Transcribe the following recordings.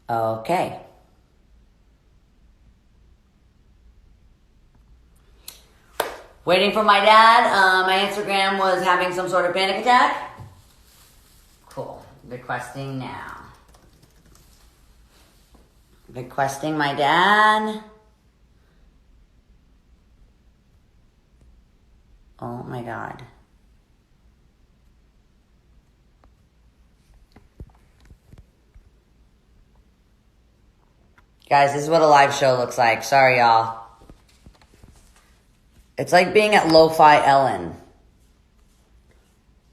Okay. Waiting for my dad. My Instagram was having some sort of panic attack. Cool. Requesting now. Requesting my dad. Oh my God. Guys, this is what a live show looks like. Sorry, y'all. It's like being at Lo-Fi Ellen.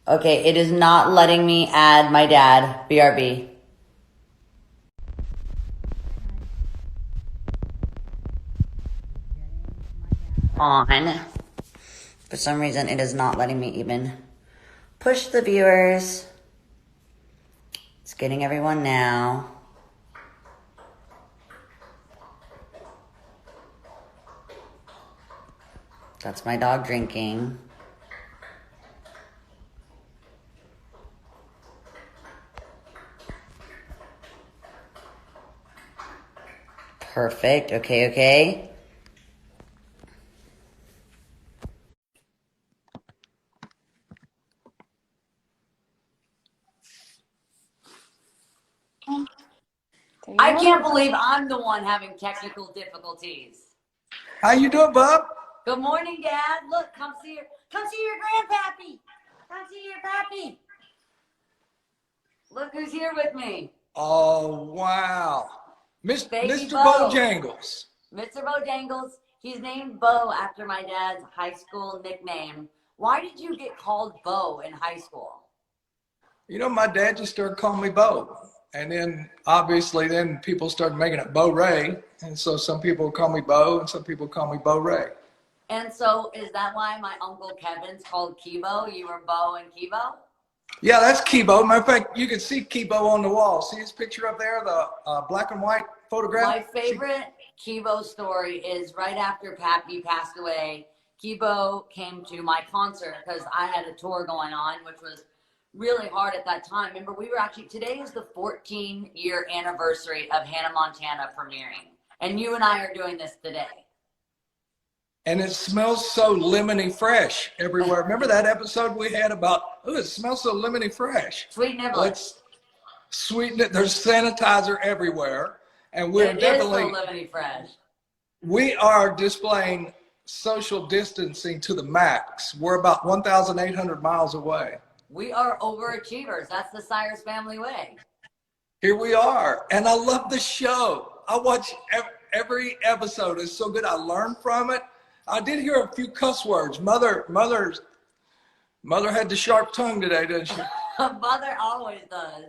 Okay, it is not letting me add my dad. BRB. On. For some reason, it is not letting me even push the viewers. It's getting everyone now. That's my dog drinking. Perfect. Okay, okay. I can't believe I'm the one having technical difficulties. How you doing, Bob? Good morning, Dad. Look, come see your grandpappy. Come see your pappy. Look who's here with me. Oh, wow. Mr. Baby Bojangles. Mr. Bojangles. He's named Bo after my dad's high school nickname. Why did you get called Bo in high school? You know, my dad just started calling me Bo. And then, obviously, then people started making it Bo Ray. And so some people call me Bo and some people call me Bo Ray. And so is that why my Uncle Kevin's called Kibo? You were Bo and Kibo? Yeah, that's Kibo. Matter of fact, you can see Kibo on the wall. See his picture up there, the black and white photograph? My favorite Kibo story is right after Pappy passed away. Kibo came to my concert because I had a tour going on, which was really hard at that time. Remember, today is the 14-year anniversary of Hannah Montana premiering. And you and I are doing this today. And it smells so lemony fresh everywhere. Remember that episode we had about, oh, it smells so lemony fresh. Sweet nibble. Let's sweeten it. There's sanitizer everywhere. And we're definitely, so lemony fresh. We are displaying social distancing to the max. We're about 1,800 miles away. We are overachievers. That's the Cyrus family way. Here we are. And I love the show. I watch every episode. It's so good. I learn from it. I did hear a few cuss words. Mother had the sharp tongue today, didn't she? Mother always does.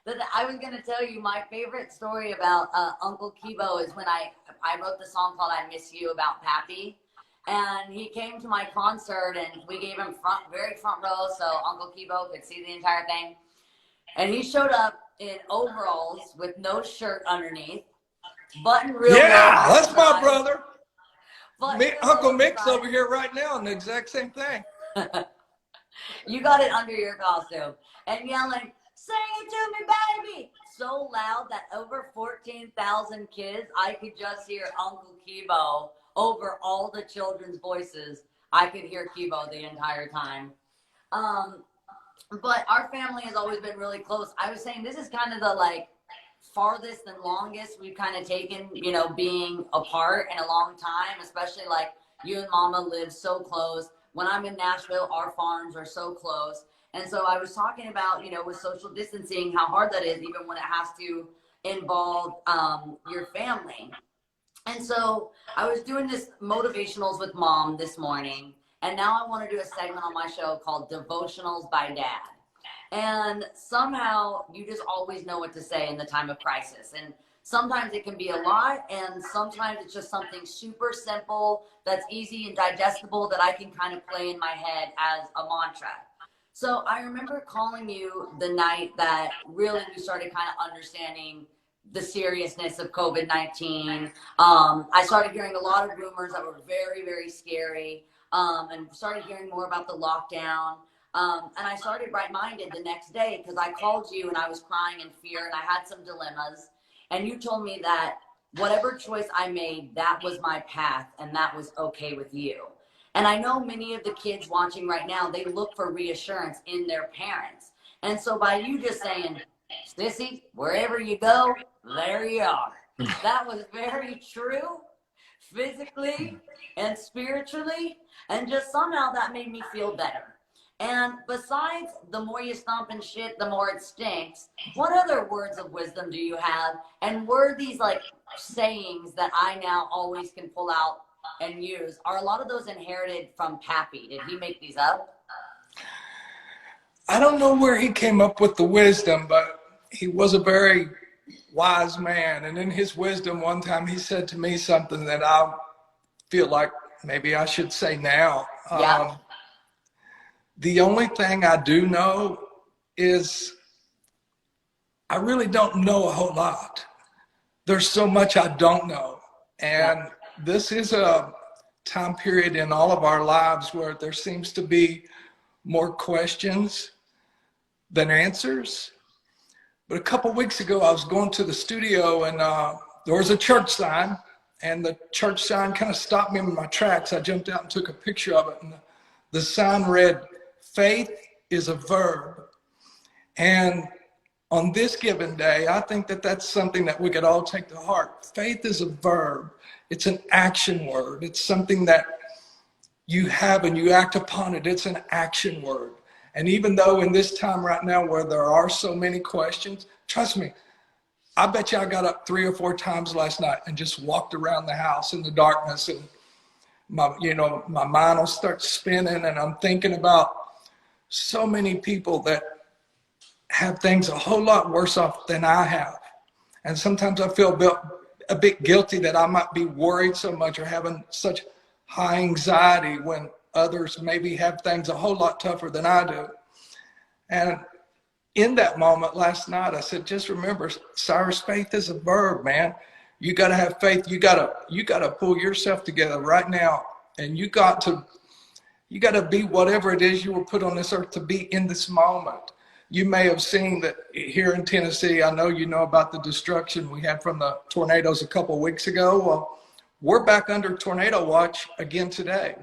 But I was going to tell you my favorite story about Uncle Kibo is when I wrote the song called I Miss You about Pappy. And he came to my concert and we gave him very front row so Uncle Kibo could see the entire thing. And he showed up in overalls with no shirt underneath. Button real low. Yeah, that's my brother. Uncle Mick's over here right now in the exact same thing. You got it under your costume. And yelling, "Sing it to me, baby!" So loud that over 14,000 kids, I could just hear Uncle Kibo over all the children's voices. I could hear Kibo the entire time. But our family has always been really close. I was saying this is kind of the farthest and longest we've kind of taken, being apart in a long time, especially you and Mama live so close. When I'm in Nashville, our farms are so close. And so I was talking about, with social distancing, how hard that is, even when it has to involve your family. And so I was doing this motivationals with Mom this morning. And now I want to do a segment on my show called Devotionals by Dad. And somehow you just always know what to say in the time of crisis. And sometimes it can be a lot, and sometimes it's just something super simple that's easy and digestible that I can kind of play in my head as a mantra. So I remember calling you the night that really we started kind of understanding the seriousness of COVID-19. I started hearing a lot of rumors that were very, very scary, and started hearing more about the lockdown. And I started right-minded the next day because I called you and I was crying in fear and I had some dilemmas. And you told me that whatever choice I made, that was my path and that was okay with you. And I know many of the kids watching right now, they look for reassurance in their parents. And so by you just saying, Sissy, wherever you go, there you are. That was very true, physically and spiritually. And just somehow that made me feel better. And besides, the more you stomp and shit, the more it stinks. What other words of wisdom do you have? And were these like sayings that I now always can pull out and use? Are a lot of those inherited from Pappy? Did he make these up? I don't know where he came up with the wisdom, but he was a very wise man. And in his wisdom, one time he said to me something that I feel like maybe I should say now. Yeah. The only thing I do know is I really don't know a whole lot. There's so much I don't know. And this is a time period in all of our lives where there seems to be more questions than answers. But a couple weeks ago, I was going to the studio and there was a church sign, and the church sign kind of stopped me in my tracks. I jumped out and took a picture of it, and the sign read, "Faith is a verb." And on this given day, I think that that's something that we could all take to heart. Faith is a verb. It's an action word. It's something that you have and you act upon it. It's an action word. And even though in this time right now where there are so many questions, trust me, I bet you I got up 3 or 4 times last night and just walked around the house in the darkness, and my mind will start spinning, and I'm thinking about so many people that have things a whole lot worse off than I have. And sometimes I feel a bit guilty that I might be worried so much or having such high anxiety when others maybe have things a whole lot tougher than I do. And in that moment last night, I said, just remember, Cyrus, faith is a verb, man. You got to have faith. You got to pull yourself together right now. And you got to be whatever it is you were put on this earth to be in this moment. You may have seen that here in Tennessee, I know you know about the destruction we had from the tornadoes a couple of weeks ago. Well, we're back under tornado watch again today.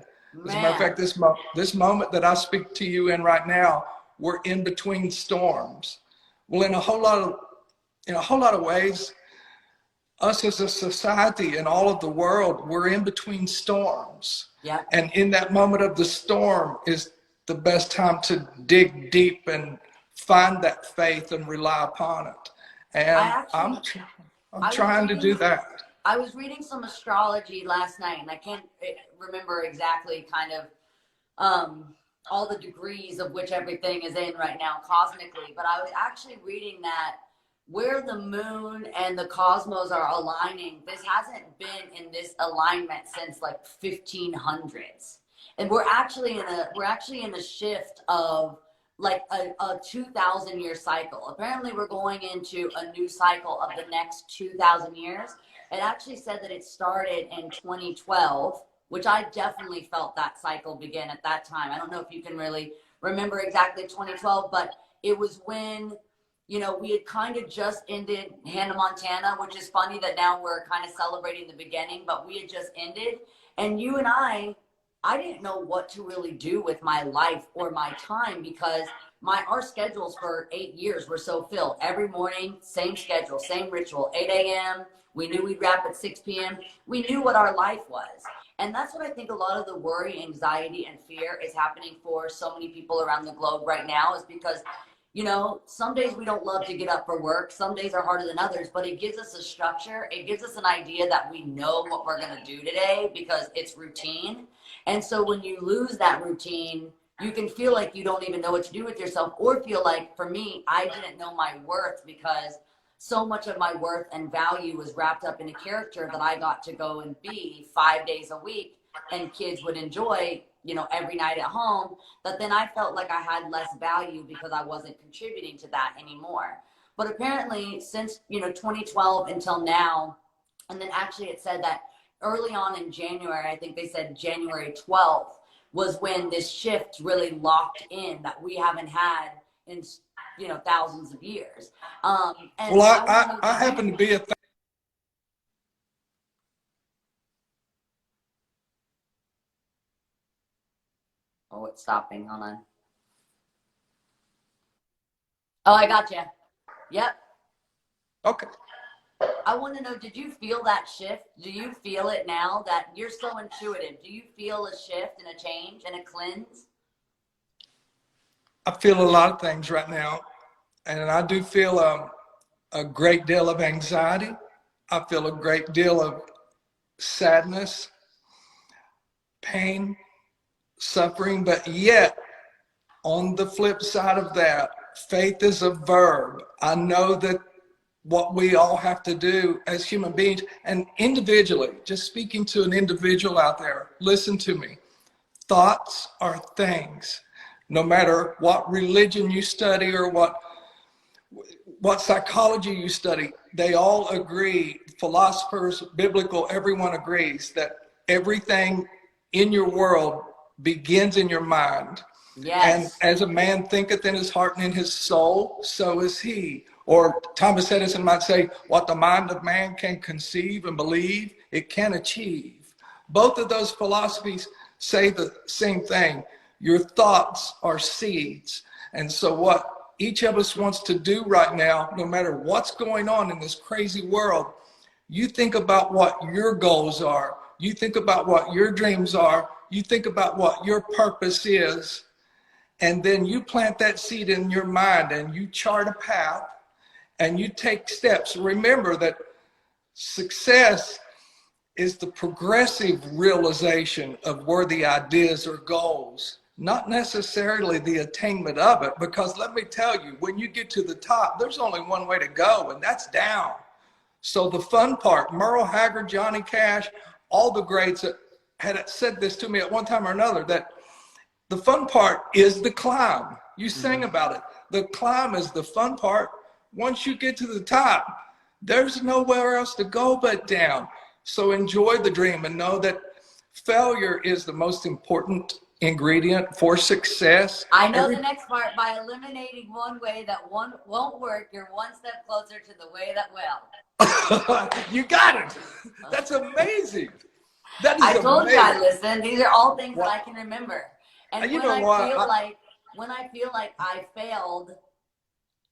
As a matter of fact, this moment that I speak to you in right now, we're in between storms. Well, in a whole lot of ways, us as a society and all of the world, we're in between storms. Yeah. And in that moment of the storm is the best time to dig deep and find that faith and rely upon it. And I'm trying to do that. I was reading some astrology last night, and I can't remember exactly kind of all the degrees of which everything is in right now cosmically, but I was actually reading that where the moon and the cosmos are aligning, this hasn't been in this alignment since like 1500s. And we're actually in a shift of like a 2,000 year cycle. Apparently we're going into a new cycle of the next 2,000 years. It actually said that it started in 2012, which I definitely felt that cycle begin at that time. I don't know if you can really remember exactly 2012, but it was when, you know, we had kind of just ended Hannah Montana, which is funny that now we're kind of celebrating the beginning, but we had just ended. And you and I didn't know what to really do with my life or my time, because our schedules for 8 years were so filled. Every morning, same schedule, same ritual, 8 a.m. We knew we'd wrap at 6 p.m. We knew what our life was. And that's what I think a lot of the worry, anxiety, and fear is happening for so many people around the globe right now, is because, you know, some days we don't love to get up for work. Some days are harder than others, but it gives us a structure. It gives us an idea that we know what we're going to do today because it's routine. And so when you lose that routine, you can feel like you don't even know what to do with yourself, or feel like, for me, I didn't know my worth because so much of my worth and value was wrapped up in a character that I got to go and be 5 days a week and kids would enjoy, you know, every night at home, that then I felt like I had less value because I wasn't contributing to that anymore. But apparently since, you know, 2012 until now, and then actually it said that early on in January, I think they said January 12th was when this shift really locked in that we haven't had in, you know, thousands of years. Well, I happen to be a it's stopping. Hold on. Oh, I got you. Yep. Okay. I want to know, did you feel that shift? Do you feel it now that you're so intuitive? Do you feel a shift and a change and a cleanse? I feel a lot of things right now, and I do feel a great deal of anxiety. I feel a great deal of sadness, pain, suffering, but yet on the flip side of that, faith is a verb. I know that what we all have to do as human beings and individually, just speaking to an individual out there, listen to me. Thoughts are things. No matter what religion you study or what psychology you study, they all agree, philosophers, biblical, everyone agrees that everything in your world begins in your mind. Yes. And as a man thinketh in his heart and in his soul, so is he. Or Thomas Edison might say, what the mind of man can conceive and believe, it can achieve. Both of those philosophies say the same thing. Your thoughts are seeds. And so what each of us wants to do right now, no matter what's going on in this crazy world, you think about what your goals are. You think about what your dreams are. You think about what your purpose is. And then you plant that seed in your mind and you chart a path and you take steps. Remember that success is the progressive realization of worthy ideas or goals, not necessarily the attainment of it, because let me tell you, when you get to the top, there's only one way to go, and that's down. So the fun part, Merle Haggard, Johnny Cash, all the greats that had said this to me at one time or another, that the fun part is the climb. You sang about it. The climb is the fun part. Once you get to the top, there's nowhere else to go but down. So enjoy the dream and know that failure is the most important ingredient for success. I know the next part. By eliminating one way that one won't work, you're one step closer to the way that will. You got it. That's amazing. That is I told amazing. you I listened. These are all things that I can remember. And You when know what? when I feel like I failed,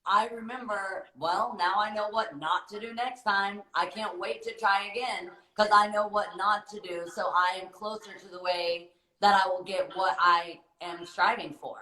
I remember, well, now I know what not to do next time. I can't wait to try again because I know what not to do. So I am closer to the way that I will get what I am striving for.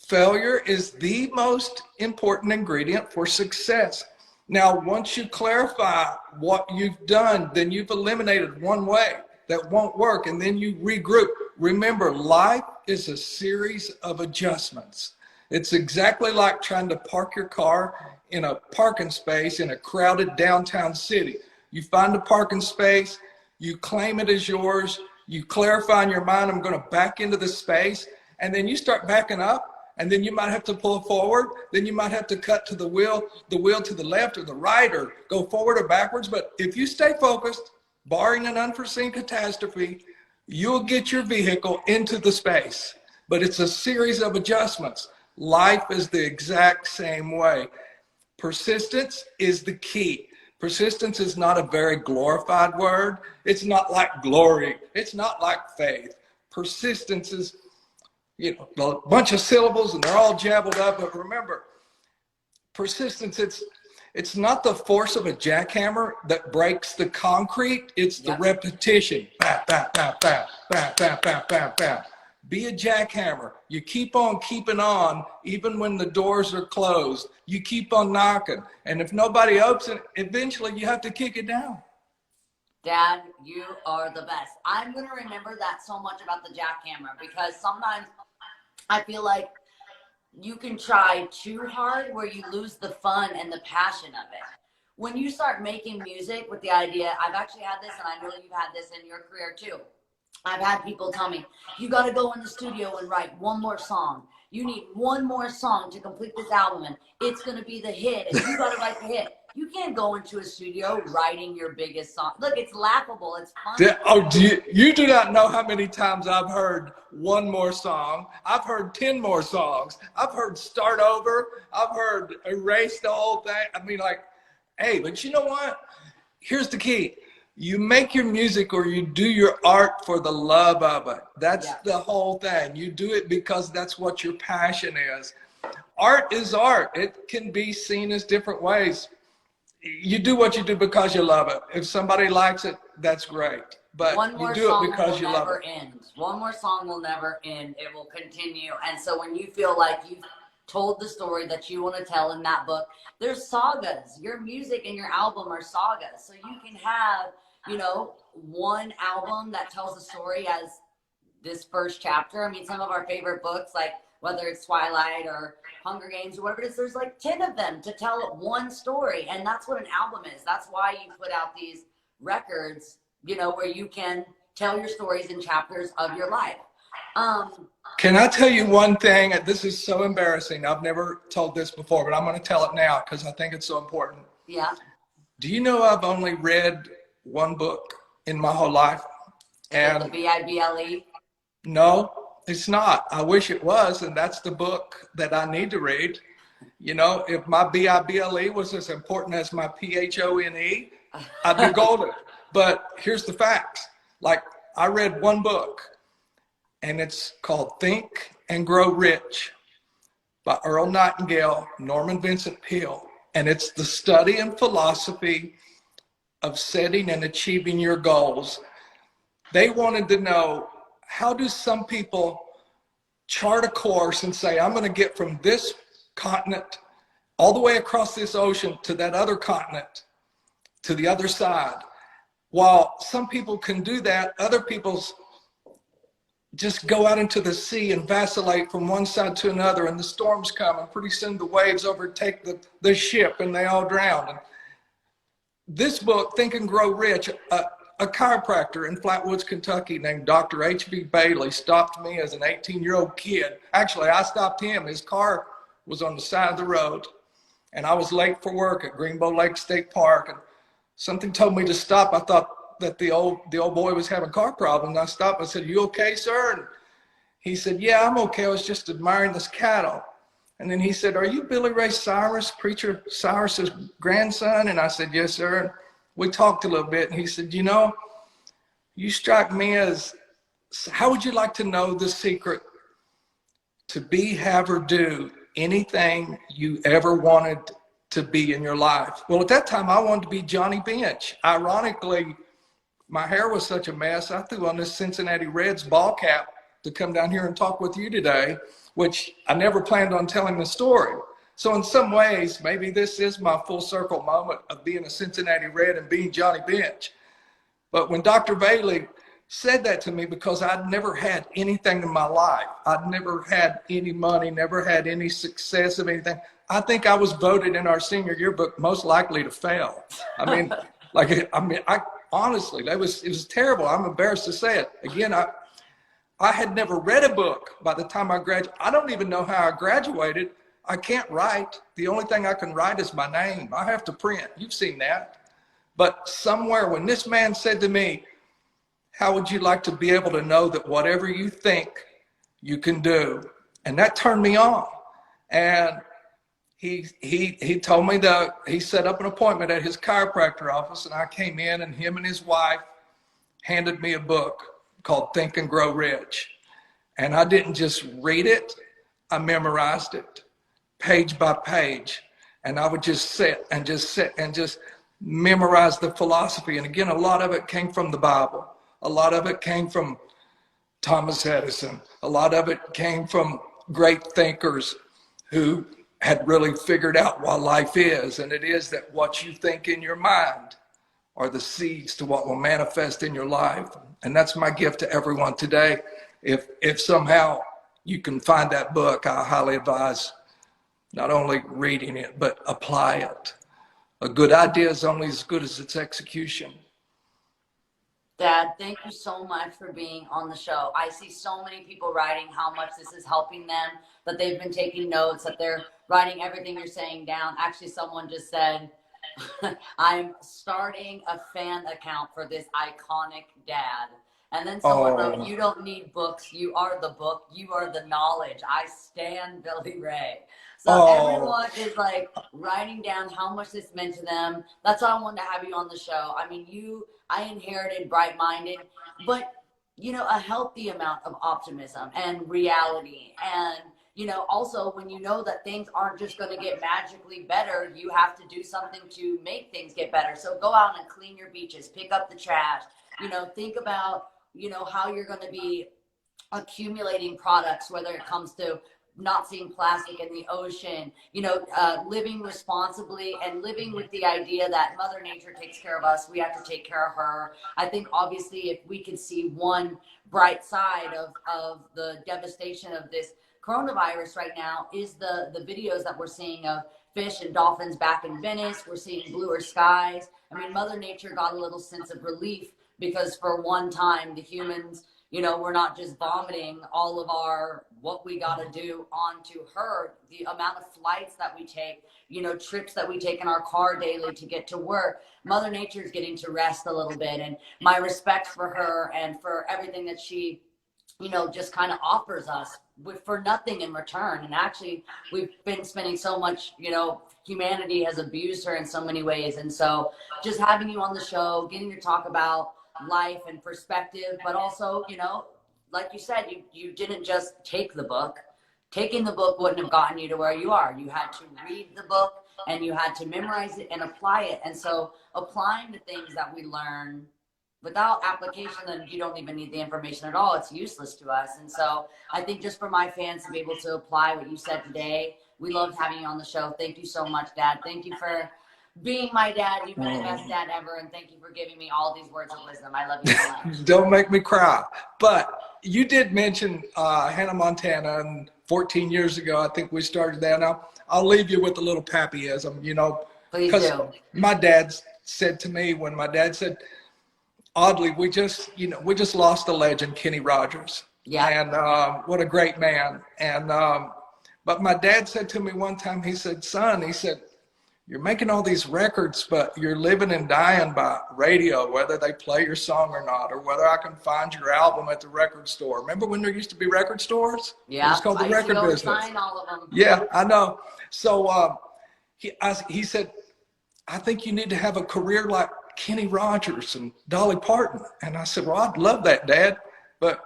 Failure is the most important ingredient for success. Now, once you clarify what you've done, then you've eliminated one way that won't work, and then you regroup. Remember, life is a series of adjustments. It's exactly like trying to park your car in a parking space in a crowded downtown city. You find a parking space, you claim it as yours, you clarify in your mind, I'm going to back into the space, and then you start backing up, and then you might have to pull forward, then you might have to cut to the wheel to the left or the right, or go forward or backwards. But if you stay focused, barring an unforeseen catastrophe, you'll get your vehicle into the space. But it's a series of adjustments. Life is the exact same way. Persistence is the key. Persistence is not a very glorified word. It's not like glory. It's not like faith. Persistence is, a bunch of syllables and they're all jabbled up. But remember, persistence, it's not the force of a jackhammer that breaks the concrete. It's the repetition. Bap, bap, bap, bap, bap, bap, bap, bap, bap. Be a jackhammer. You keep on keeping on even when the doors are closed. You keep on knocking. And if nobody opens it, eventually you have to kick it down. Dad, you are the best. I'm going to remember that so much about the jackhammer, because sometimes I feel like you can try too hard where you lose the fun and the passion of it. When you start making music with the idea, I've actually had this, and I know you've had this in your career too. I've had people tell me, you got to go in the studio and write one more song. You need one more song to complete this album, and it's going to be the hit, and you got to write the hit. You can't go into a studio writing your biggest song. Look, it's laughable. It's fun. You do not know how many times I've heard one more song. I've heard 10 more songs. I've heard start over. I've heard erase the whole thing. I mean, hey, but you know what? Here's the key. You make your music or you do your art for the love of it. That's Yeah. the whole thing. You do it because that's what your passion is. Art is art. It can be seen as different ways. You do what you do because you love it. If somebody likes it, that's great. But One you more do it song because will you love never it. end. One more song will never end. It will continue. And so when you feel like you've told the story that you want to tell in that book, there's sagas. Your music and your album are sagas. So you can have, you know, one album that tells a story as this first chapter. I mean, some of our favorite books, like whether it's Twilight or Hunger Games or whatever it is, there's like 10 of them to tell one story. And that's what an album is. That's why you put out these records, you know, where you can tell your stories in chapters of your life. Can I tell you one thing? This is so embarrassing. I've never told this before, but I'm going to tell it now because I think it's so important. Yeah. Do you know I've only read one book in my whole life? And the Bible. No, it's not. I wish it was, and that's the book that I need to read. You know, if my Bible was as important as my Phone, I'd be golden. But here's the facts. Like, I read one book, and it's called Think and Grow Rich by Earl Nightingale, Norman Vincent Peale. And it's the study and philosophy of setting and achieving your goals. They wanted to know, how do some people chart a course and say, I'm going to get from this continent all the way across this ocean to that other continent, to the other side. While some people can do that, other people's just go out into the sea and vacillate from one side to another, and the storms come, and pretty soon the waves overtake the ship and they all drown. And this book, Think and Grow Rich, a chiropractor in Flatwoods, Kentucky named Dr. H.B. Bailey stopped me as an 18-year-old kid. Actually, I stopped him. His car was on the side of the road, and I was late for work at Greenbow Lake State Park, and something told me to stop. I thought that the old boy was having car problems. I stopped. I said, "You okay, sir?" And he said, "Yeah, I'm okay. I was just admiring this cattle." And then he said, "Are you Billy Ray Cyrus, Preacher Cyrus's grandson?" And I said, "Yes, sir." And we talked a little bit, and he said, "You know, you strike me as, how would you like to know the secret to be, have, or do anything you ever wanted to be in your life?" Well, at that time, I wanted to be Johnny Bench. Ironically, my hair was such a mess, I threw on this Cincinnati Reds ball cap to come down here and talk with you today, which I never planned on telling the story. So in some ways, maybe this is my full circle moment of being a Cincinnati Red and being Johnny Bench. But when Dr. Bailey said that to me, because I'd never had anything in my life, I'd never had any money, never had any success of anything, I think I was voted in our senior yearbook most likely to fail. I mean, I honestly, it was terrible. I'm embarrassed to say it. Again, I had never read a book by the time I graduated. I don't even know how I graduated. I can't write. The only thing I can write is my name. I have to print. You've seen that. But somewhere when this man said to me, how would you like to be able to know that whatever you think, you can do? And that turned me on. And he told me that he set up an appointment at his chiropractor office, and I came in, and him and his wife handed me a book called Think and Grow Rich. And I didn't just read it, I memorized it page by page. And I would just sit and just memorize the philosophy. And again, a lot of it came from the Bible. A lot of it came from Thomas Edison. A lot of it came from great thinkers who had really figured out what life is. And it is that what you think in your mind are the seeds to what will manifest in your life. And that's my gift to everyone today. If somehow you can find that book, I highly advise not only reading it, but apply it. A good idea is only as good as its execution. Dad, thank you so much for being on the show. I see so many people writing how much this is helping them, that they've been taking notes, that they're writing everything you're saying down. Actually, someone just said, I'm starting a fan account for this iconic dad. And then someone wrote, you don't need books. You are the book. You are the knowledge. I stand Billy Ray. So everyone is like writing down how much this meant to them. That's why I wanted to have you on the show. I mean, I inherited bright-minded, but a healthy amount of optimism and reality. And, also when you know that things aren't just going to get magically better, you have to do something to make things get better. So go out and clean your beaches, pick up the trash, think about, how you're going to be accumulating products, whether it comes to not seeing plastic in the ocean, living responsibly and living with the idea that Mother Nature takes care of us. We have to take care of her. I think obviously if we could see one bright side of the devastation of this coronavirus right now is the videos that we're seeing of fish and dolphins back in Venice. We're seeing bluer skies. I mean, Mother Nature got a little sense of relief because for one time the humans, we're not just vomiting all of what we got to do onto her. The amount of flights that we take, trips that we take in our car daily to get to work. Mother Nature is getting to rest a little bit. And my respect for her and for everything that she, just kind of offers us for nothing in return. And actually, we've been spending so much, humanity has abused her in so many ways. And so just having you on the show, getting to talk about life and perspective, but also, like you said, you didn't just take the book. Taking the book wouldn't have gotten you to where you are. You had to read the book and you had to memorize it and apply it. And so applying the things that we learn without application, then you don't even need the information at all. It's useless to us. And so I think just for my fans to be able to apply what you said today, we loved having you on the show. Thank you so much, Dad. Thank you for being my dad. You've been the best dad ever. And thank you for giving me all these words of wisdom. I love you so much. Don't make me cry. But you did mention Hannah Montana, and 14 years ago, I think we started that. Now, I'll leave you with a little pappyism, Please because do. my dad said to me when my dad said, oddly, we just lost a legend, Kenny Rogers. Yeah. And what a great man. And but my dad said to me one time, he said, son, you're making all these records, but you're living and dying by radio, whether they play your song or not, or whether I can find your album at the record store. Remember when there used to be record stores? Yeah. It was called the record business. Sign all of them. Yeah, I know. So he said, I think you need to have a career like Kenny Rogers and Dolly Parton. And I said, well, I'd love that, Dad, but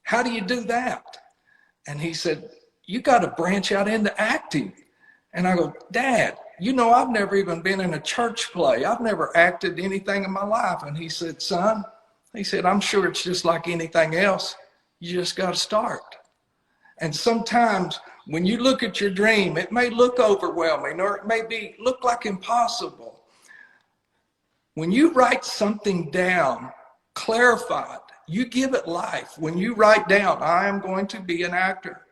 how do you do that? And he said, you got to branch out into acting. And I go, Dad, I've never even been in a church play. I've never acted anything in my life. And he said, son, I'm sure it's just like anything else. You just got to start. And sometimes when you look at your dream, it may look overwhelming or it may look like impossible. When you write something down, clarify it, you give it life. When you write down, I am going to be an actor,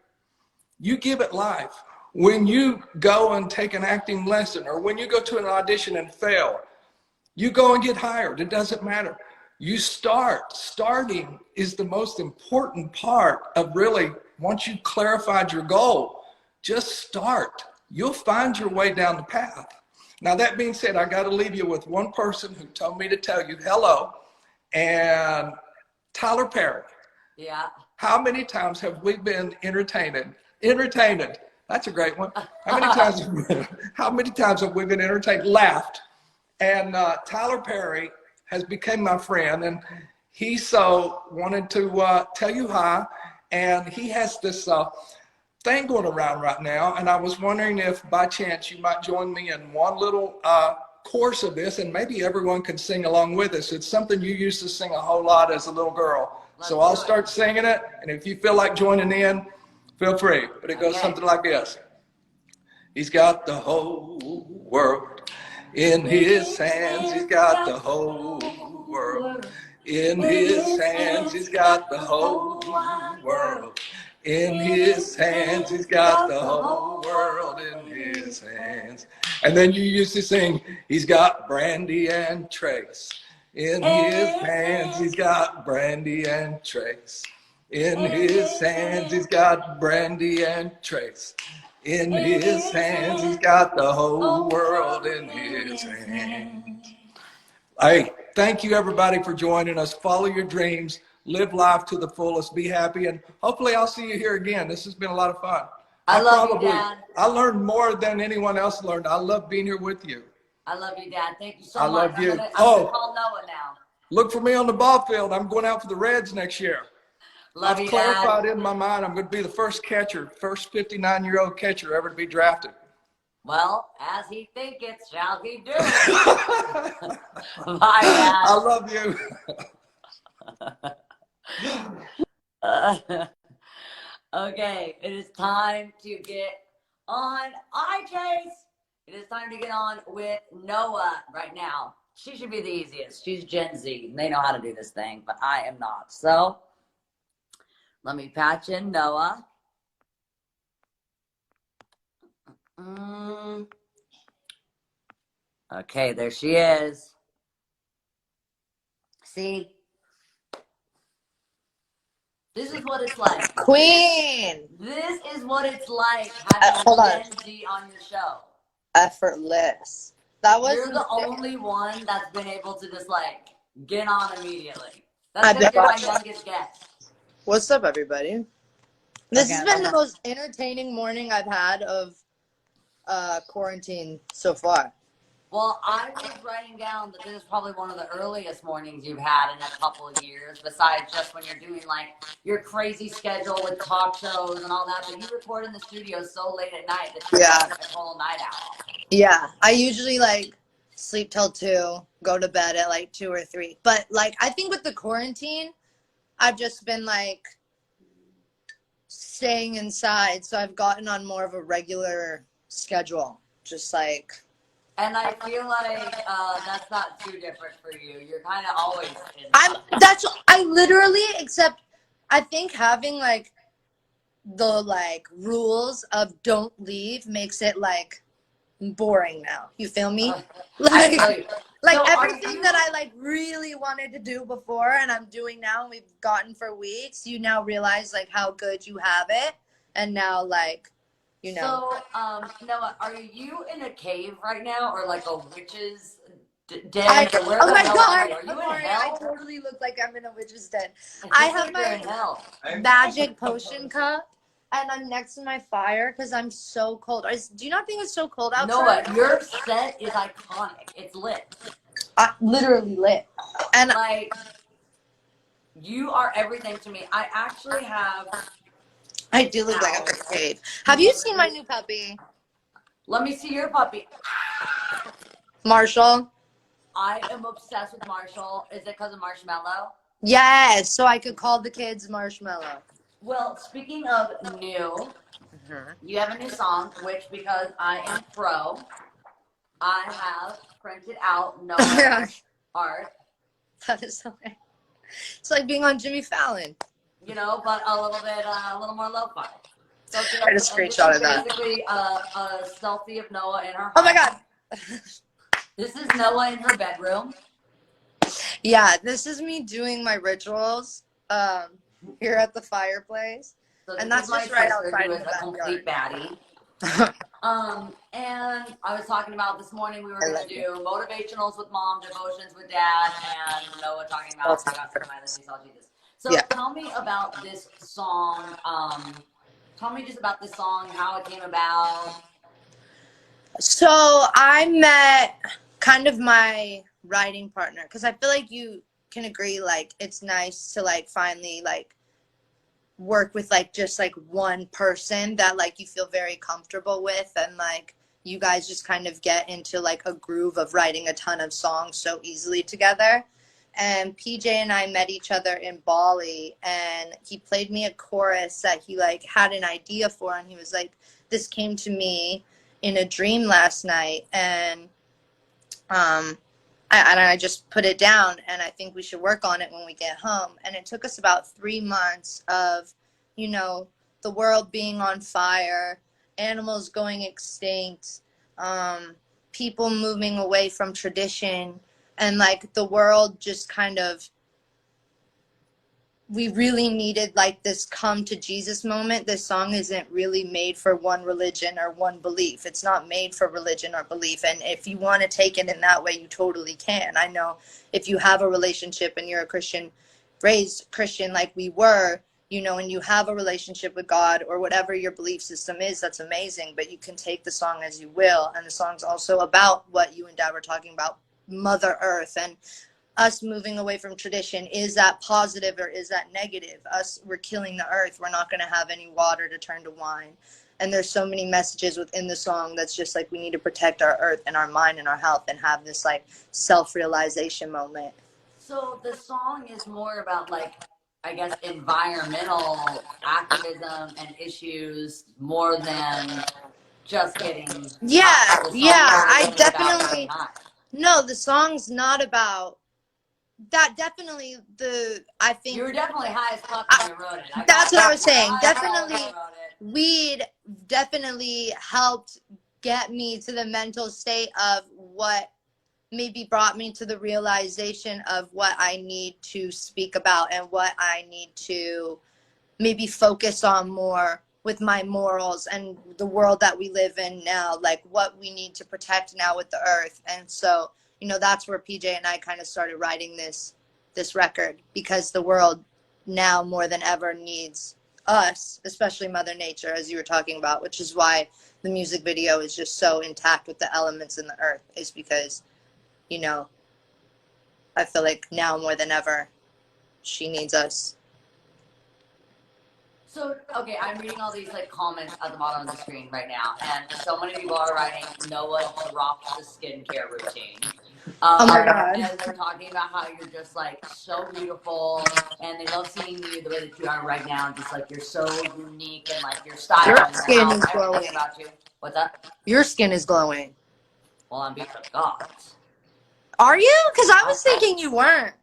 you give it life. When you go and take an acting lesson, or when you go to an audition and fail, you go and get hired. It doesn't matter. You start. Starting is the most important part of really, once you've clarified your goal, just start. You'll find your way down the path. Now, that being said, I got to leave you with one person who told me to tell you hello, and Tyler Perry. Yeah. How many times have we been entertained? That's a great one. How many times have we been entertained, laughed? And Tyler Perry has become my friend, and he so wanted to tell you hi. And he has this thing going around right now, and I was wondering if by chance you might join me in one little course of this, and maybe everyone can sing along with us. It's something you used to sing a whole lot as a little girl. So I'll start singing it, and if you feel like joining in, feel free. But it goes something like this. He's got the whole world in his hands. He's got the whole world in his hands. He's got the whole world in his hands. He's got the whole world in his hands. And then you used to sing, he's got brandy and trace. In his hands, he's got brandy and trace. In his hands, he's got brandy and trace. In his hands, he's got the whole world in his hands. Hey, thank you everybody for joining us. Follow your dreams, live life to the fullest, be happy, and hopefully I'll see you here again. This has been a lot of fun. I love you, Dad. I learned more than anyone else learned. I love being here with you. I love you, Dad. Thank you so I much. love you. I'm gonna call Noah now. Look for me on the ball field. I'm going out for the Reds next year. Love I've you, clarified Dad. in my mind I'm going to be the first 59-year-old catcher ever to be drafted. Well, as he thinketh, shall he do. Bye, Dad. I love you. Okay, it is time to get on iChase. It is time to get on with Noah right now. She should be the easiest. She's Gen Z. They know how to do this thing, but I am not. So let me patch in Noah. Okay, there she is. See? This is what it's like. Queen. This is what it's like having Gen Z on your show. Effortless. That was. You're the only one that's been able to just like get on immediately. That's because you're my youngest guest. What's up, everybody? This has been the most entertaining morning I've had of quarantine so far. Well, I was writing down that this is probably one of the earliest mornings you've had in a couple of years, besides just when you're doing like your crazy schedule with talk shows and all that. But you record in the studio so late at night that you're like a total night owl. Yeah, I usually like sleep till 2, go to bed at like 2 or 3. But like, I think with the quarantine, I've just been like staying inside, so I've gotten on more of a regular schedule. Just like. And I feel like that's not too different for you. You're kind of always in. I literally, except I think having like the like rules of don't leave makes it like boring now. You feel me? Like so everything that I like really wanted to do before and I'm doing now and we've gotten for weeks, you now realize like how good you have it. And now like, you know. So, Noah, are you in a cave right now or like a witch's den? Oh my God. Are you in hell? I totally look like I'm in a witch's den. I have my magic potion cup and I'm next to my fire because I'm so cold. Do you not think it's so cold outside? Noah, your set is iconic. It's lit. Literally lit. And like, you are everything to me. I actually have... I do look like I'm in a cave. Have you seen my new puppy? Let me see your puppy. Marshall. I am obsessed with Marshall. Is it because of Marshmallow? Yes, so I could call the kids Marshmallow. Well, speaking of new, you have a new song, which because I am pro, I have printed out Noah's art. That is so nice. It's like being on Jimmy Fallon. You know, but a little more lo-fi. So I just screenshot of that. Basically, a selfie of Noah in her home. Oh my God. This is Noah in her bedroom. Yeah, this is me doing my rituals here at the fireplace. So and that's just right outside who is a complete baddie. And I was talking about this morning we were going to do motivationals with mom, devotions with dad, and Noah talking about I got from my Jesus. So tell me about this song. Tell me just about this song, how it came about. So I met kind of my writing partner because I feel like you can agree like it's nice to like finally like work with like just like one person that like you feel very comfortable with and like you guys just kind of get into like a groove of writing a ton of songs so easily together. And PJ and I met each other in Bali and he played me a chorus that he like had an idea for and he was like, this came to me in a dream last night and I just put it down and I think we should work on it when we get home. And it took us about 3 months of, you know, the world being on fire, animals going extinct, people moving away from tradition, and like the world just kind of, we really needed like this come to Jesus moment. This song isn't really made for one religion or one belief. It's not made for religion or belief. And if you want to take it in that way, you totally can. I know if you have a relationship and you're a Christian, raised Christian like we were, you know, and you have a relationship with God or whatever your belief system is, that's amazing. But you can take the song as you will. And the song's also about what you and Dad were talking about, Mother Earth, and us moving away from tradition. Is that positive or is that negative? We're killing the earth. We're not going to have any water to turn to wine. And there's so many messages within the song that's just like, we need to protect our earth and our mind and our health and have this like self-realization moment. So the song is more about like, I guess, environmental activism and issues more than just getting high. The song I is about getting definitely, high. no, the song's not about that. Definitely I think You were definitely high as fuck when you wrote it. That's what I was saying. High as hell when you Definitely, wrote it. weed definitely helped get me to the mental state of what maybe brought me to the realization of what I need to speak about and what I need to maybe focus on more with my morals and the world that we live in now, like what we need to protect now with the earth. And so, you know, that's where PJ and I kind of started writing this record, because the world now more than ever needs us, especially Mother Nature, as you were talking about, which is why the music video is just so intact with the elements in the earth, is because, you know, I feel like now more than ever, she needs us. So, okay, I'm reading all these like comments at the bottom of the screen right now, and so many people are writing, Noah dropped the skincare routine. Oh my God. And they're talking about how you're just like so beautiful, and they love seeing you the way that you are right now. Just like you're so unique, and like your style, Your and your skin health, is glowing. everything about you. What's that? Your skin is glowing. Well, I'm beat the gods. Are you? Because I was thinking you weren't.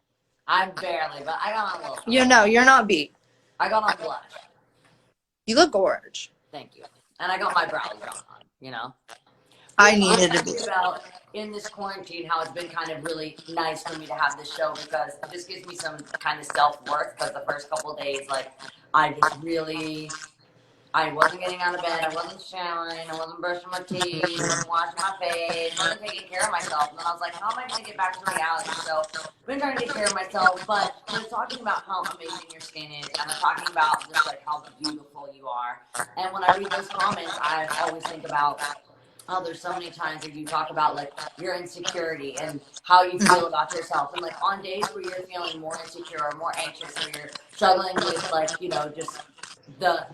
I'm barely, but I got on a little. You know, you're not beat. I got on blush. You look gorge. Thank you. And I got my brows done on, you know? I needed to be about in this quarantine how it's been kind of really nice for me to have this show, because it just gives me some kind of self-worth, because the first couple of days, like, I wasn't getting out of bed, I wasn't showering, I wasn't brushing my teeth, I wasn't washing my face, I wasn't taking care of myself. And then I was like, how am I going to get back to reality? So I've been trying to take care of myself, but we're talking about how amazing your skin is, and I'm talking about just like how beautiful you are. And when I read those comments, I always think about how there's so many times where you talk about like your insecurity and how you feel about yourself, and like on days where you're feeling more insecure or more anxious, or you're struggling with like, you know, just the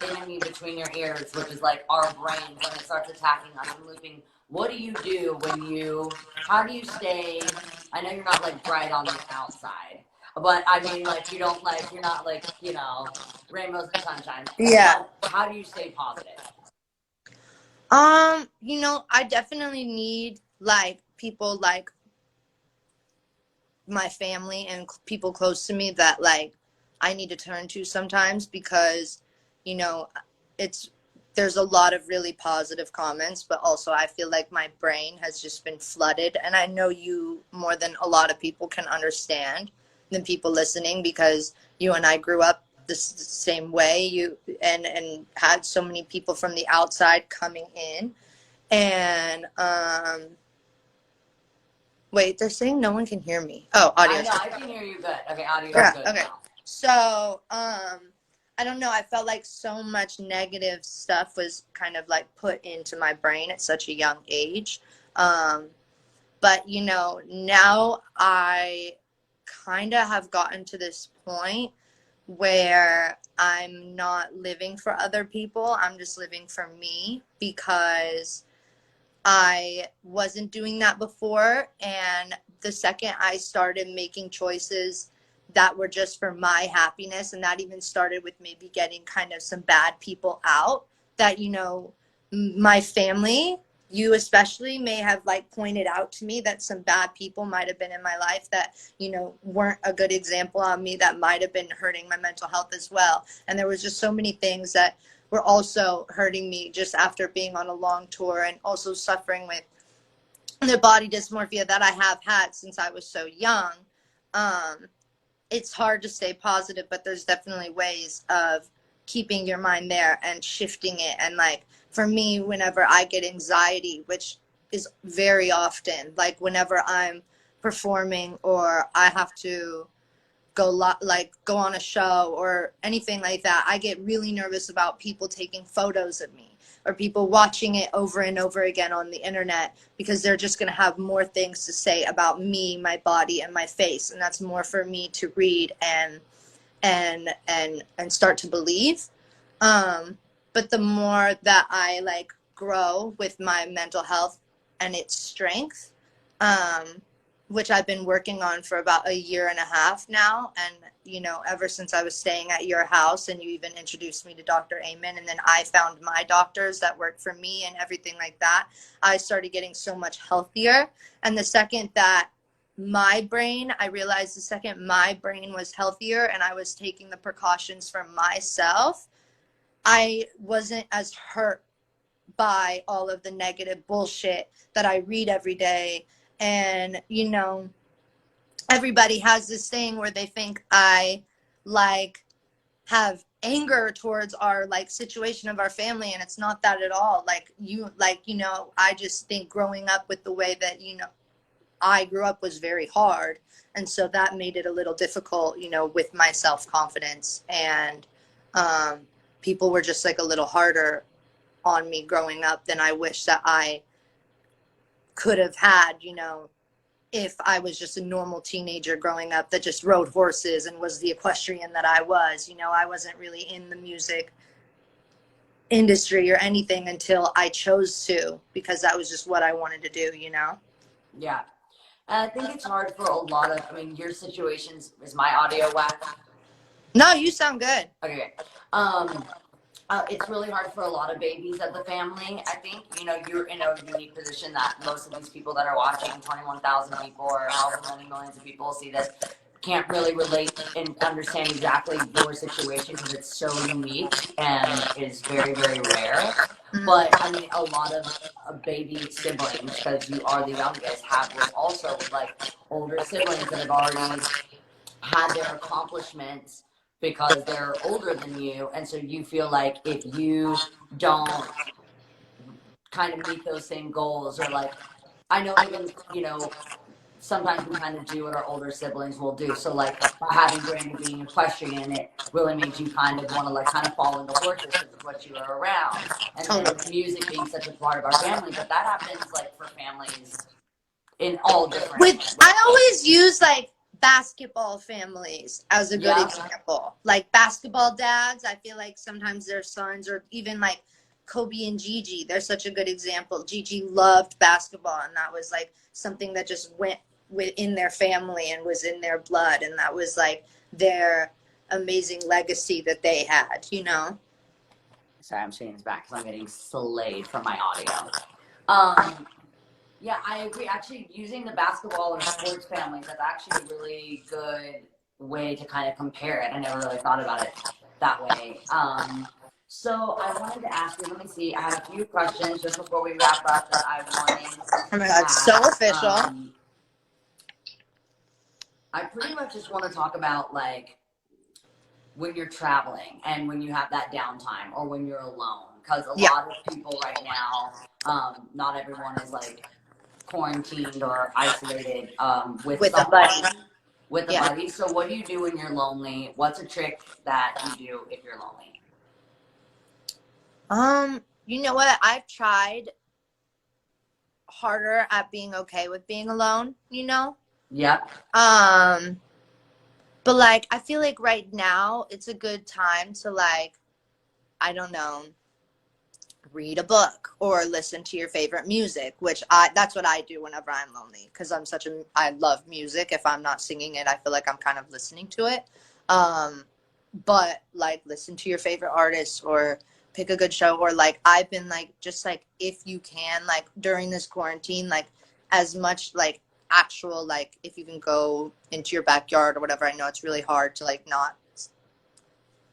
enemy between your ears, which is like our brains, when it starts attacking us and looping. What do you do how do you stay, I know you're not like bright on the outside, but I mean, like, you're not like, you know, rainbows and sunshine. Yeah. But how do you stay positive? You know, I definitely need like people like my family and people close to me that like I need to turn to sometimes, because, you know, there's a lot of really positive comments, but also I feel like my brain has just been flooded. And I know you more than a lot of people can understand, than people listening, because you and I grew up the same way, and had so many people from the outside coming in. And wait, they're saying no one can hear me. Oh, audio. I know, I can hear you good. Okay, audio Yeah, is good okay. now. So, I don't know. I felt like so much negative stuff was kind of like put into my brain at such a young age. But, you know, now I kind of have gotten to this point where I'm not living for other people. I'm just living for me, because I wasn't doing that before. And the second I started making choices that were just for my happiness, and that even started with maybe getting kind of some bad people out that, you know, my family, you especially, may have like pointed out to me that some bad people might have been in my life that, you know, weren't a good example on me, that might have been hurting my mental health as well. And there was just so many things that were also hurting me just after being on a long tour, and also suffering with the body dysmorphia that I have had since I was so young. It's hard to stay positive, but there's definitely ways of keeping your mind there and shifting it. And like for me, whenever I get anxiety, which is very often, like whenever I'm performing or I have to go on a show or anything like that, I get really nervous about people taking photos of me or people watching it over and over again on the internet, because they're just going to have more things to say about me, my body, and my face, and that's more for me to read and start to believe. But the more that I like grow with my mental health and its strength, which I've been working on for about 1.5 years now. And, you know, ever since I was staying at your house and you even introduced me to Dr. Amen, and then I found my doctors that work for me and everything like that, I started getting so much healthier. And the second that I realized the second my brain was healthier and I was taking the precautions for myself, I wasn't as hurt by all of the negative bullshit that I read every day. And, you know, everybody has this thing where they think I like have anger towards our like situation of our family, and it's not that at all. Like, you know, I just think growing up with the way that, you know, I grew up was very hard. And so that made it a little difficult, you know, with my self-confidence. And people were just like a little harder on me growing up than I wish that I could have had, you know, if I was just a normal teenager growing up that just rode horses and was the equestrian that I was. You know, I wasn't really in the music industry or anything until I chose to, because that was just what I wanted to do, you know? Yeah. And I think it's hard for a lot of, I mean, your situations, is my audio whack? No, you sound good. Okay. It's really hard for a lot of babies of the family. I think, you know, you're in a unique position that most of these people that are watching, 21,000 people or however many millions of people see this, can't really relate and understand exactly your situation because it's so unique and is very, very rare. But I mean, a lot of baby siblings, because you are the youngest, have this also with like older siblings that have already had their accomplishments because they're older than you, and so you feel like if you don't kind of meet those same goals, or like, I know even, you know, sometimes we kind of do what our older siblings will do. So like having Brandon being equestrian, it really made you kind of want to like kind of fall into horses because it's what you are around. And then music being such a part of our family, but that happens like for families in all different ways. I always use like basketball families as a good example. Like basketball dads, I feel like sometimes their sons, or even like Kobe and Gigi, they're such a good example. Gigi loved basketball, and that was like something that just went within their family and was in their blood, and that was like their amazing legacy that they had, you know? Sorry, I'm changing back because I'm getting slayed from my audio. Yeah, I agree. Actually, using the basketball and sports families, that's actually a really good way to kind of compare it. I never really thought about it that way. So I wanted to ask you, let me see, I have a few questions just before we wrap up that I wanted. Oh my God, so official. I pretty much just want to talk about like when you're traveling and when you have that downtime or when you're alone, because a lot of people right now, not everyone is like quarantined or isolated with a buddy. With a buddy. So what do you do when you're lonely? What's a trick that you do if you're lonely? You know what? I've tried harder at being okay with being alone, you know? Yep. But like, I feel like right now it's a good time to like, I don't know, read a book or listen to your favorite music, which that's what I do whenever I'm lonely, because I love music. If I'm not singing it, I feel like I'm kind of listening to it. But like, listen to your favorite artists or pick a good show, or like I've been like, just like, if you can, like during this quarantine, like as much like actual, like if you can go into your backyard or whatever. I know it's really hard to like not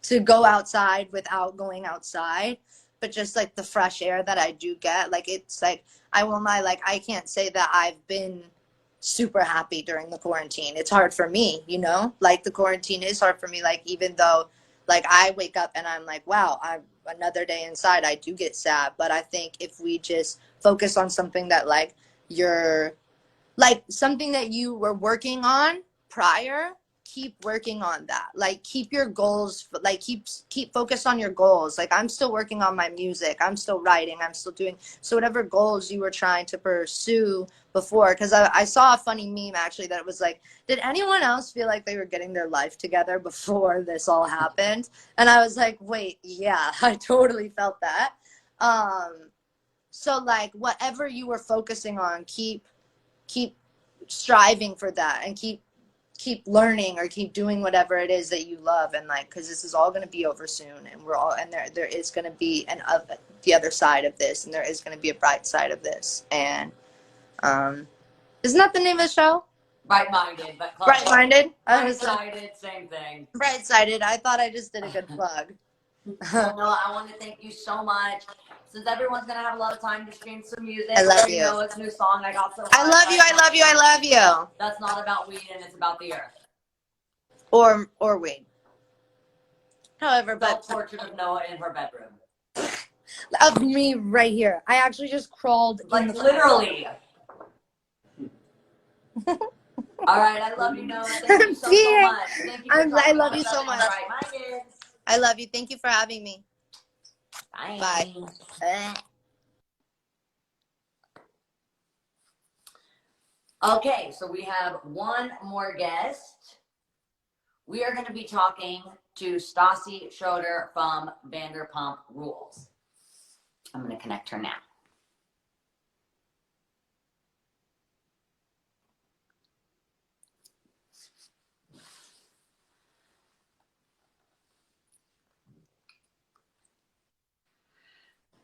to go outside without going outside, but just like the fresh air that I do get, like it's like, I won't lie, like I can't say that I've been super happy during the quarantine. It's hard for me, you know, like the quarantine is hard for me. Like, even though like I wake up and I'm like, wow, I'm another day inside, I do get sad. But I think if we just focus on something that like you're like something that you were working on prior, keep working on that. Like, keep your goals, like keep focused on your goals. Like, I'm still working on my music, I'm still writing, I'm still doing, so whatever goals you were trying to pursue before, because I saw a funny meme actually that it was like, did anyone else feel like they were getting their life together before this all happened? And I was like, wait, yeah, I totally felt that. So like, whatever you were focusing on, keep striving for that, and keep learning, or keep doing whatever it is that you love. And like, because this is all going to be over soon, and we're all, and there is going to be the other side of this, and there is going to be a bright side of this. And isn't that the name of the show? Bright-minded, but close. Bright-minded. Bright-sided, same thing. Bright-sided. I thought I just did a good plug. Well, Noah, I want to thank you so much. Since everyone's gonna have a lot of time to stream some music, I love you. Noah's new song, I got so. I love you. I love you. I love you. That's not about weed, and it's about the earth. Or weed. However, but Portrait of Noah in her bedroom. Of me right here. I actually just crawled. Like literally. All right, I love you, Noah. Thank you so much. Thank you. I love you so much. Right, I love you. Thank you for having me. Bye. Bye. Okay, so we have one more guest. We are going to be talking to Stassi Schroeder from Vanderpump Rules. I'm going to connect her now.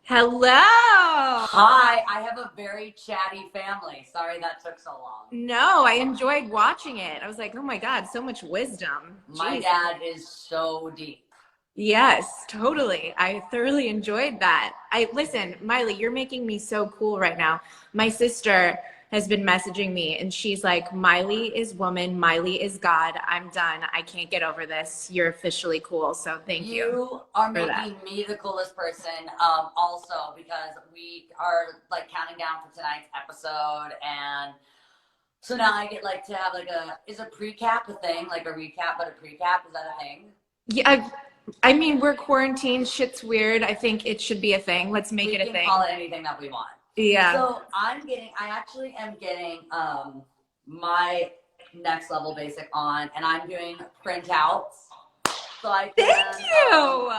Hello. Hi, I have a very chatty family. Sorry that took so long. No, I enjoyed watching it. I was like, oh my God, so much wisdom. My Jeez. dad is so deep. Yes, totally. I thoroughly enjoyed that. Listen, Miley, you're making me so cool right now. My sister has been messaging me and she's like, Miley is woman, Miley is God. I'm done. I can't get over this. You're officially cool. So thank you. You are making me the coolest person also, because we are like counting down for tonight's episode, and so now I get like to have like is a pre-cap a thing? Like a recap but a pre-cap? Is that a thing? Yeah, I mean, we're quarantined. Shit's weird. I think it should be a thing. Let's make it a thing. We can call it anything that we want. Yeah. So I actually am getting my next level basic on, and I'm doing printouts. So I can, Thank you.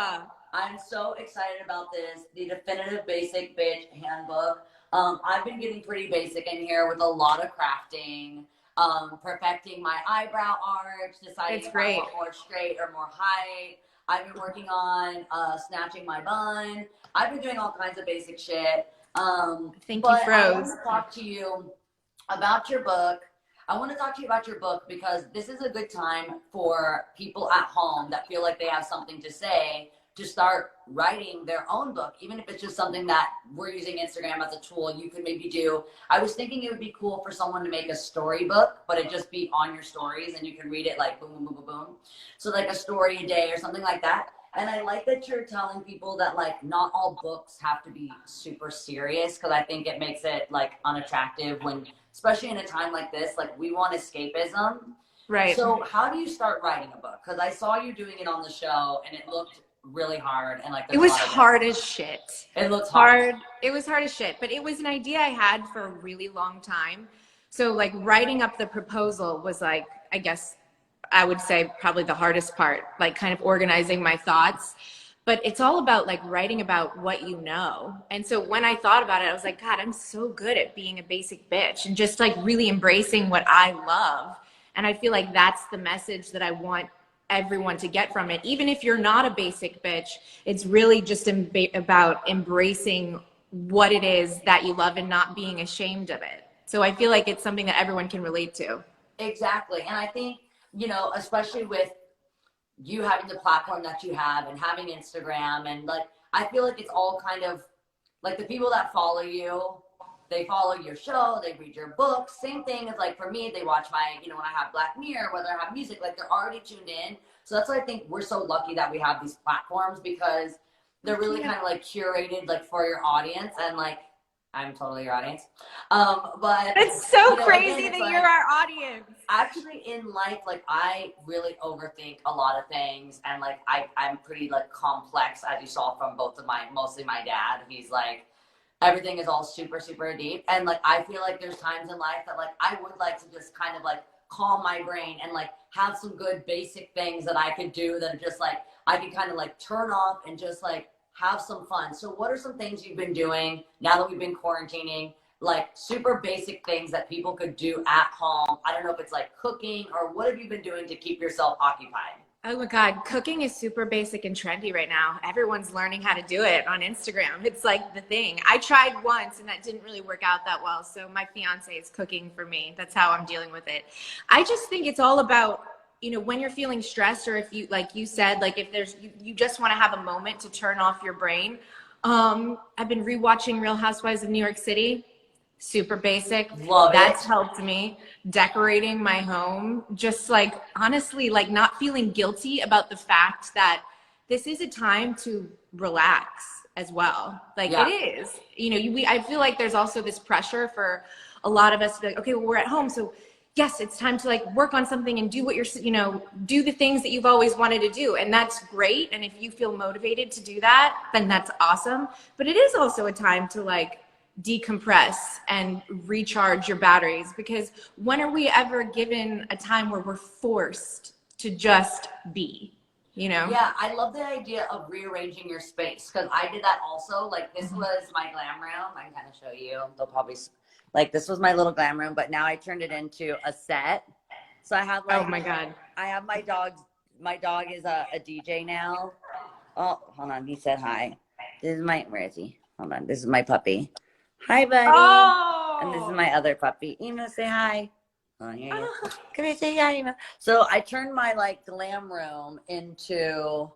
I'm so excited about this. The Definitive Basic Bitch Handbook. I've been getting pretty basic in here with a lot of crafting, perfecting my eyebrow arch, deciding if I want more straight or more height. I've been working on snatching my bun. I've been doing all kinds of basic shit. Thank you, Froze. I want to talk to you about your book. Because this is a good time for people at home that feel like they have something to say to start writing their own book, even if it's just something that we're using Instagram as a tool. You could maybe do. I was thinking it would be cool for someone to make a storybook, but it just be on your stories and you can read it like boom, boom, boom, boom, boom. So like a story a day or something like that. And I like that you're telling people that like not all books have to be super serious, because I think it makes it like unattractive when, especially in a time like this, like we want escapism. Right. So how do you start writing a book? Because I saw you doing it on the show and it looked really hard, and like it was hard as shit. It looks hard. It was hard as shit, but it was an idea I had for a really long time. So like writing up the proposal was like, I guess I would say probably the hardest part, like kind of organizing my thoughts. But it's all about like writing about what you know. And so when I thought about it, I was like, God, I'm so good at being a basic bitch and just like really embracing what I love. And I feel like that's the message that I want everyone to get from it. Even if you're not a basic bitch, it's really just about embracing what it is that you love and not being ashamed of it. So I feel like it's something that everyone can relate to. Exactly. And I think, you know, especially with you having the platform that you have and having Instagram, and like, I feel like it's all kind of like the people that follow you, they follow your show, they read your books. Same thing as like for me, they watch my, you know, when I have Black Mirror, whether I have music, like they're already tuned in. So that's why I think we're so lucky that we have these platforms, because they're really kind of like curated like for your audience. And like, I'm totally your audience. But It's so crazy again, that like, you're our audience. actually in life, like I really overthink a lot of things, and like I'm pretty like complex, as you saw from mostly my dad. He's like, everything is all super, super deep. And like, I feel like there's times in life that like, I would like to just kind of like calm my brain and like have some good basic things that I could do that are just like, I can kind of like turn off and just like have some fun. So what are some things you've been doing now that we've been quarantining? Like super basic things that people could do at home. I don't know if it's like cooking or what have you been doing to keep yourself occupied? Oh my God, cooking is super basic and trendy right now. Everyone's learning how to do it on Instagram. It's like the thing. I tried once and that didn't really work out that well. So my fiance is cooking for me. That's how I'm dealing with it. I just think it's all about, when you're feeling stressed, or if you, like you said, like if there's, you just want to have a moment to turn off your brain. I've been rewatching Real Housewives of New York City. Super basic. Love That's it. helped me. Decorating my home, just like honestly, like not feeling guilty about the fact that this is a time to relax as well. Like Yeah. it is, I feel like there's also this pressure for a lot of us to be like, okay, well, we're at home. So yes, it's time to like work on something and do what do the things that you've always wanted to do. And that's great. And if you feel motivated to do that, then that's awesome. But it is also a time to like decompress and recharge your batteries, because when are we ever given a time where we're forced to just be, Yeah, I love the idea of rearranging your space, because I did that also. Like this was my glam room. I can kind of show you. They'll probably like this was my little glam room, but now I turned it into a set. So I have like, oh my God, I have my dog. My dog is a DJ now. Oh, hold on. He said hi. This is where is he? Hold on. This is my puppy. Hi, buddy. oh, And this is my other puppy. Emo, say hi. Oh, here you go. Come here, say hi, Emo. So I turned my like glam room into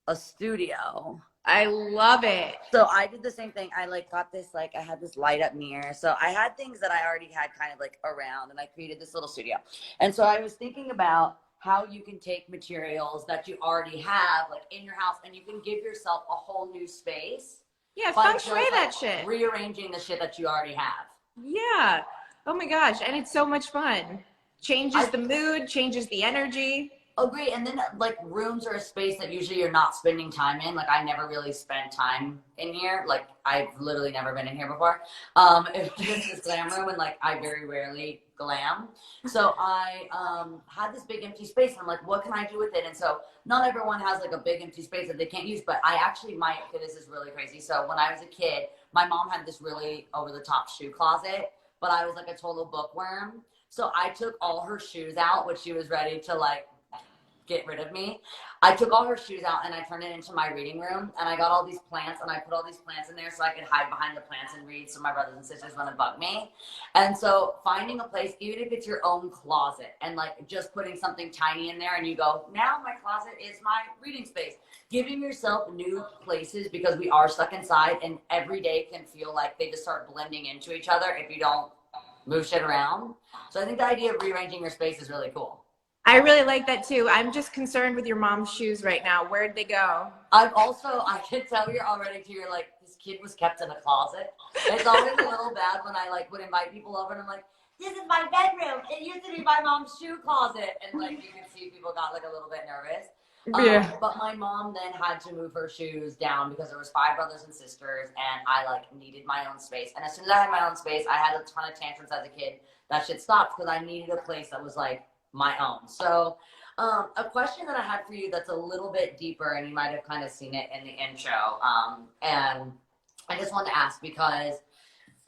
a studio. I love it. So I did the same thing. I like got this, like I had this light up mirror. So I had things that I already had kind of like around, and I created this little studio. And so I was thinking about how you can take materials that you already have like in your house, and you can give yourself a whole new space. Yeah, by feng shui just, that like, shit. rearranging the shit that you already have. Yeah. Oh my gosh, and it's so much fun. Changes the mood, changes the energy. Agree. And then like rooms are a space that usually you're not spending time in. Like I never really spent time in here. Like I've literally never been in here before. It's just this glam room, and like I very rarely glam. So I had this big empty space, and I'm like, what can I do with it? And so not everyone has like a big empty space that they can't use, but I actually might. Okay, this is really crazy. So when I was a kid, my mom had this really over the top shoe closet, but I was like a total bookworm. So I took all her shoes out, which she was ready to like get rid of me. I took all her shoes out and I turned it into my reading room, and I got all these plants and I put all these plants in there so I could hide behind the plants and read, so my brothers and sisters wouldn't bug me. And so finding a place, even if it's your own closet, and like just putting something tiny in there, and you go, now my closet is my reading space. Giving yourself new places, because we are stuck inside, and every day can feel like they just start blending into each other if you don't move shit around. So I think the idea of rearranging your space is really cool. I really like that too. I'm just concerned with your mom's shoes right now. Where'd they go? I can tell you're already to your like, this kid was kept in a closet. It's always a little bad when I like would invite people over and I'm like, this is my bedroom. It used to be my mom's shoe closet. And like you can see people got like a little bit nervous. Yeah. But my mom then had to move her shoes down because there was 5 brothers and sisters, and I like needed my own space. And as soon as I had my own space, I had a ton of tantrums as a kid. That shit stopped because I needed a place that was like my own. So a question that I had for you that's a little bit deeper, and you might have kind of seen it in the intro, and I just wanted to ask because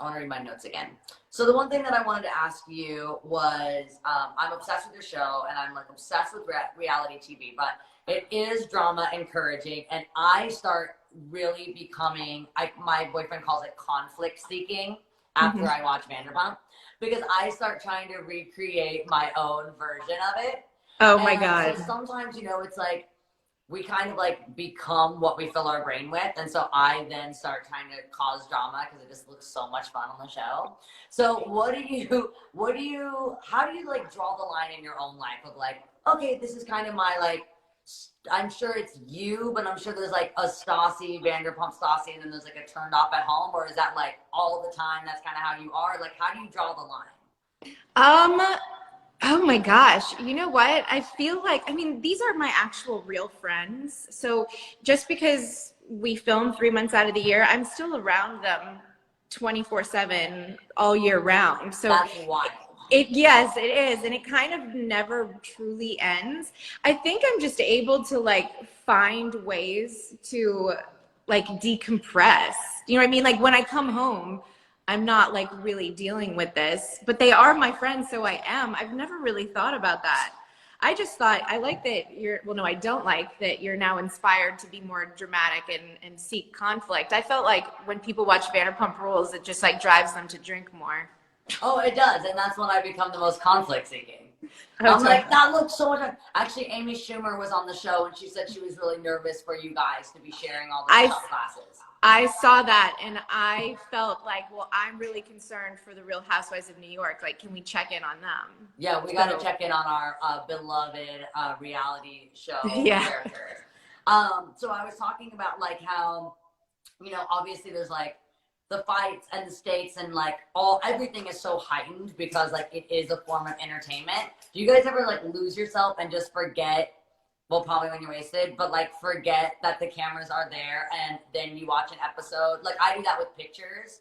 I want to read my notes again. So the one thing that I wanted to ask you was, I'm obsessed with your show, and I'm like obsessed with reality TV, but it is drama encouraging, and I start really becoming, my boyfriend calls it conflict seeking after I watch Vanderpump, because I start trying to recreate my own version of it. Oh my God. So sometimes, it's like we kind of like become what we fill our brain with. And so I then start trying to cause drama because it just looks so much fun on the show. So how do you like draw the line in your own life of like, okay, this is kind of my like I'm sure it's you, but I'm sure there's like a Stassi, Vanderpump Stassi, and then there's like a turned off at home, or is that like all the time? That's kind of how you are. Like, how do you draw the line? Oh my gosh. You know what? I feel like, I mean, these are my actual real friends. So just because we film 3 months out of the year, I'm still around them 24/7 all year round. So That's wild. Yes, it is. And it kind of never truly ends. I think I'm just able to like find ways to like decompress. You know what I mean? Like when I come home, I'm not like really dealing with this, but they are my friends, so I am. I've never really thought about that. I just thought, I like that you're, well, no, I don't like that you're now inspired to be more dramatic and seek conflict. I felt like when people watch Vanderpump Rules, it just like drives them to drink more. Oh, it does. And that's when I become the most conflict seeking. Okay. I'm like, that looks so much fun. Actually, Amy Schumer was on the show and she said she was really nervous for you guys to be sharing all the tough classes. I saw that and I felt like, well, I'm really concerned for the Real Housewives of New York. Like, can we check in on them? Yeah, we got to check in on our beloved reality show characters. So I was talking about like how, you know, obviously there's like the fights and the stakes and like everything is so heightened because like it is a form of entertainment. Do you guys ever like lose yourself and just forget? Well, probably when you're wasted, but like forget that the cameras are there and then you watch an episode. Like I do that with pictures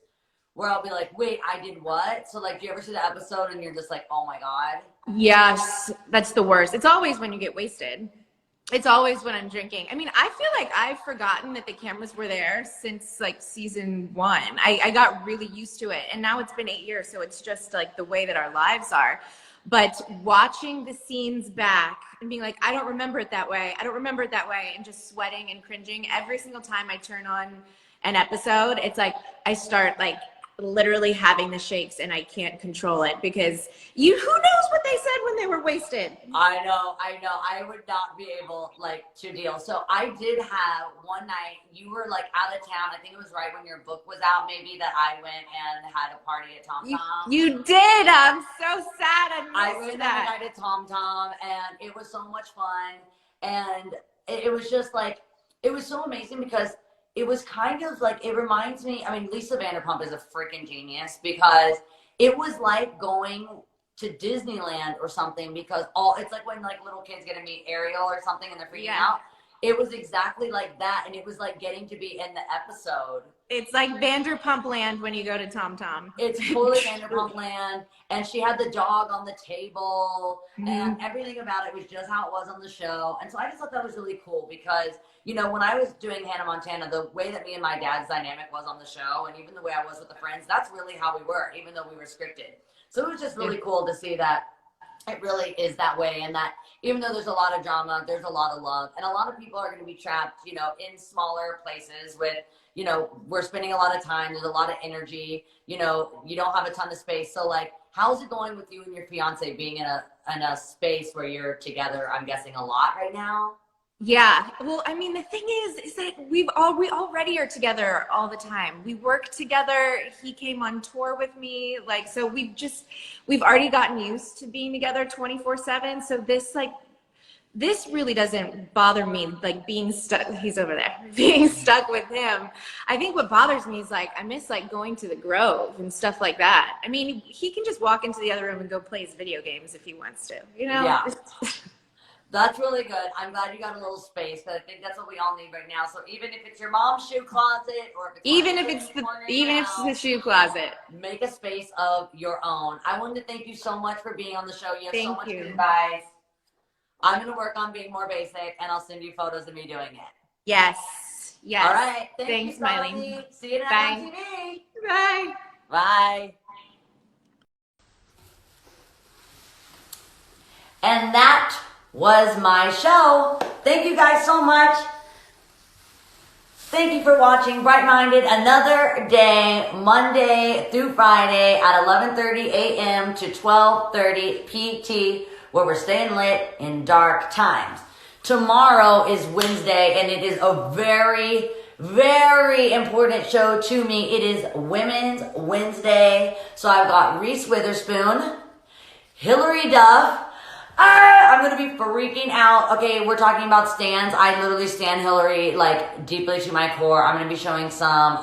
where I'll be like, wait, I did what? So like, do you ever see the episode and you're just like, oh my God? Yes, that's the worst. It's always when you get wasted. It's always when I'm drinking. I mean, I feel like I've forgotten that the cameras were there since like season 1. I got really used to it and now it's been 8 years. So it's just like the way that our lives are. But watching the scenes back and being like, I don't remember it that way. I don't remember it that way. And just sweating and cringing every single time I turn on an episode. It's like I start like literally having the shakes and I can't control it because who knows what they said when they were wasted. I know. I would not be able like to deal. So I did have one night, you were like out of town. I think it was right when your book was out, maybe, that I went and had a party at Tom Tom. You did. I'm so sad. I went that night at Tom Tom and it was so much fun. And it was just like, it was so amazing because it was kind of like, it reminds me, I mean, Lisa Vanderpump is a freaking genius because it was like going to Disneyland or something because it's like when like little kids get to meet Ariel or something and they're freaking out. It was exactly like that. And it was like getting to be in the episode. It's like Vanderpump Land when you go to Tom Tom. It's totally Vanderpump Land. And she had the dog on the table and everything about it was just how it was on the show. And so I just thought that was really cool because, you know, when I was doing Hannah Montana, the way that me and my dad's dynamic was on the show and even the way I was with the friends, that's really how we were, even though we were scripted. So it was just really cool to see that it really is that way and that even though there's a lot of drama, there's a lot of love. And a lot of people are going to be trapped, you know, in smaller places with, you know, we're spending a lot of time. There's a lot of energy, you know, you don't have a ton of space. So like, how's it going with you and your fiance being in a space where you're together, I'm guessing a lot right now? Yeah. Well, I mean, the thing is that we already are together all the time. We work together. He came on tour with me. Like, so we've already gotten used to being together 24/7. So this really doesn't bother me, like being stuck. He's over there, being stuck with him. I think what bothers me is like, I miss like going to the Grove and stuff like that. I mean, he can just walk into the other room and go play his video games if he wants to, you know? Yeah. That's really good. I'm glad you got a little space, but I think that's what we all need right now. So even if it's your mom's shoe closet, or if it's the shoe closet, make a space of your own. I wanted to thank you so much for being on the show. You have so much good advice. I'm gonna work on being more basic, and I'll send you photos of me doing it. Yes. Yes. All right. Thanks, Miley. See you Bye. on TV. Bye. Bye. And that was my show. Thank you guys so much. Thank you for watching Bright Minded. Another day, Monday through Friday at 11:30 a.m. to 12:30 PT, where we're staying lit in dark times. Tomorrow is Wednesday, and it is a very, very important show to me. It is Women's Wednesday. So I've got Reese Witherspoon, Hillary Duff, I'm gonna be freaking out. Okay, we're talking about stans. I literally stan Hillary like deeply to my core. I'm gonna be showing some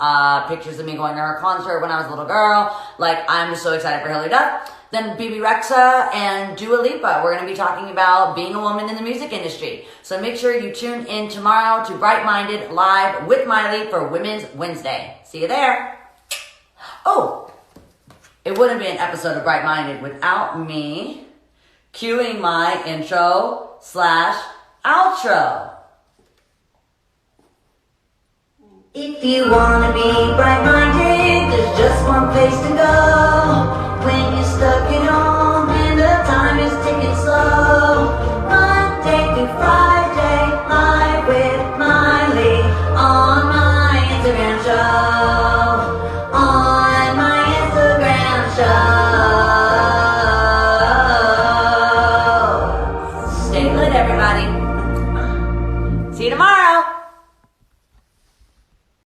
pictures of me going to her concert when I was a little girl. Like, I'm just so excited for Hillary Duff. Then BB Rexa and Dua Lipa. We're gonna be talking about being a woman in the music industry. So make sure you tune in tomorrow to Bright Minded Live with Miley for Women's Wednesday. See you there. Oh, it wouldn't be an episode of Bright Minded without me cueing my intro/outro. If you wanna be bright-minded, there's just one place to go.